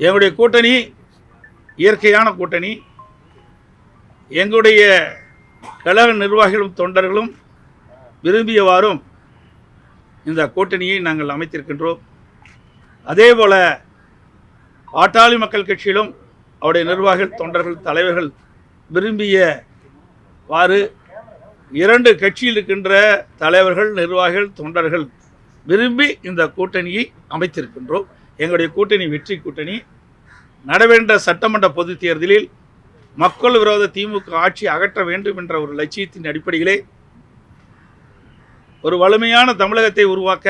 எங்களுடைய கூட்டணி இயற்கையான கூட்டணி. எங்களுடைய கழக நிர்வாகிகளும் தொண்டர்களும் விரும்பியவாறும் இந்த கூட்டணியை நாங்கள் அமைத்திருக்கின்றோம். அதேபோல பாட்டாளி மக்கள் கட்சியிலும் அவருடைய நிர்வாகிகள் தொண்டர்கள் தலைவர்கள் விரும்பியவாறு 2 கட்சியில் இருக்கின்ற தலைவர்கள் நிர்வாகிகள் தொண்டர்கள் விரும்பி இந்த கூட்டணியை அமைத்திருக்கின்றோம். எங்களுடைய கூட்டணி வெற்றி கூட்டணி. நடைபெற்ற சட்டமன்ற பொதுத் தேர்தலில் மக்கள் விரோத திமுக ஆட்சி அகற்ற வேண்டும் என்ற ஒரு லட்சியத்தின் அடிப்படையிலே ஒரு வலிமையான தமிழகத்தை உருவாக்க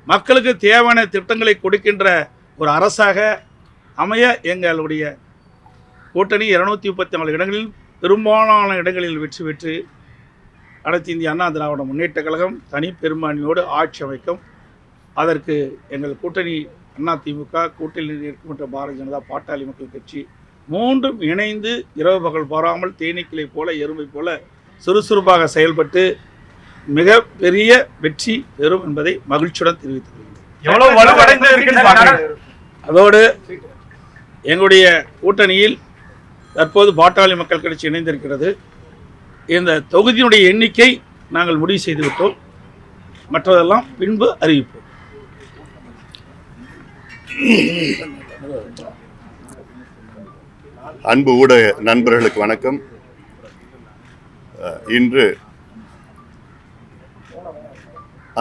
மக்களுக்கு தேவையான திட்டங்களை கொடுக்கின்ற ஒரு அரசாக அமைய எங்களுடைய கூட்டணி 234 இடங்களில் பெரும்பாலான இடங்களில் வெற்றி பெற்று அனைத்து இந்திய அண்ணா திராவிட முன்னேற்ற கழகம் தனி பெரும்பான்மையோடு ஆட்சி அமைக்கும். அதற்கு எங்கள் கூட்டணி அதிமுக கூட்டணியில் இருக்கின்ற பாரதிய ஜனதா பாட்டாளி மக்கள் கட்சி மூன்றும் இணைந்து இரவு பகல் பாராமல் தேனீக்களை போல எறும்பை போல சுறுசுறுப்பாக செயல்பட்டு மிக பெரிய வெற்றி பெறும் என்பதை மகிழ்ச்சியுடன் தெரிவித்துக் கொள்கிறேன். அதோடு எங்களுடைய கூட்டணியில் தற்போது பாட்டாளி மக்கள் கட்சி இணைந்திருக்கிறது. இந்த தொகுதியினுடைய எண்ணிக்கை நாங்கள் முடிவு செய்துவிட்டோம். மற்றதெல்லாம் பின்பு அறிவிப்போம். அன்பு ஊடக நண்பர்களுக்கு வணக்கம். இன்று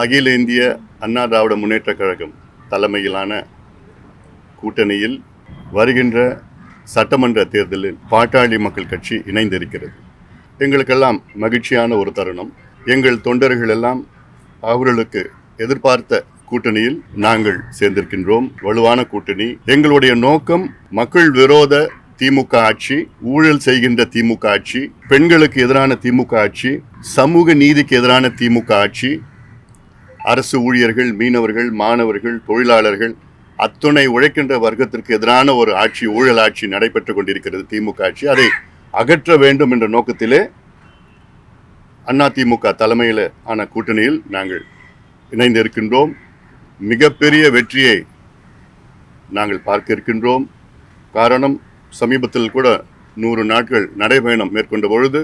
அகில இந்திய அண்ணா திராவிட முன்னேற்ற கழகம் தலைமையிலான கூட்டணியில் வருகின்ற சட்டமன்ற தேர்தலில் பாட்டாளி மக்கள் கட்சி இணைந்திருக்கிறது. எங்களுக்கெல்லாம் மகிழ்ச்சியான ஒரு தருணம். எங்கள் தொண்டர்கள் எல்லாம் அவர்களுக்கு எதிர்பார்த்த கூட்டணியில் நாங்கள் சேர்ந்திருக்கின்றோம். வலுவான கூட்டணி. எங்களுடைய நோக்கம் மக்கள் விரோத திமுக ஆட்சி, ஊழல் செய்கின்ற திமுக ஆட்சி, பெண்களுக்கு எதிரான திமுக ஆட்சி, சமூக நீதிக்கு எதிரான திமுக ஆட்சி, அரசு ஊழியர்கள், மீனவர்கள், மாணவர்கள், தொழிலாளர்கள் அத்துணை உழைக்கின்ற வர்க்கத்திற்கு எதிரான ஒரு ஆட்சி, ஊழல் ஆட்சி நடைபெற்றுக் கொண்டிருக்கிறது திமுக ஆட்சி. அதை அகற்ற வேண்டும் என்ற நோக்கத்திலே அதிமுக தலைமையில் ஆன கூட்டணியில் நாங்கள் இணைந்திருக்கின்றோம். மிகப்பெரிய வெற்றியை நாங்கள் பார்க்க இருக்கின்றோம். காரணம், சமீபத்தில் கூட 100 நாட்கள் நடைபயணம் மேற்கொண்ட பொழுது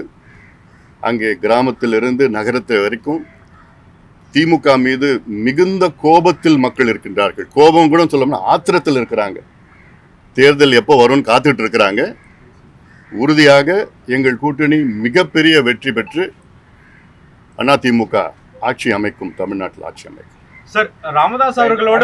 அங்கே கிராமத்திலிருந்து நகரத்தை வரைக்கும் திமுக மீது மிகுந்த கோபத்தில் மக்கள் இருக்கின்றார்கள். கோபம் கூட சொல்லணும்னா ஆத்திரத்தில் இருக்கிறாங்க. தேர்தல் எப்போ வரும்னு காத்துட்டு இருக்கிறாங்க. உறுதியாக எங்கள் கூட்டணி மிகப்பெரிய வெற்றி பெற்று அதிமுக ஆட்சி அமைக்கும், தமிழ்நாட்டில் ஆட்சி அமைக்கும். சார், ராமதாஸ் அவர்களோடு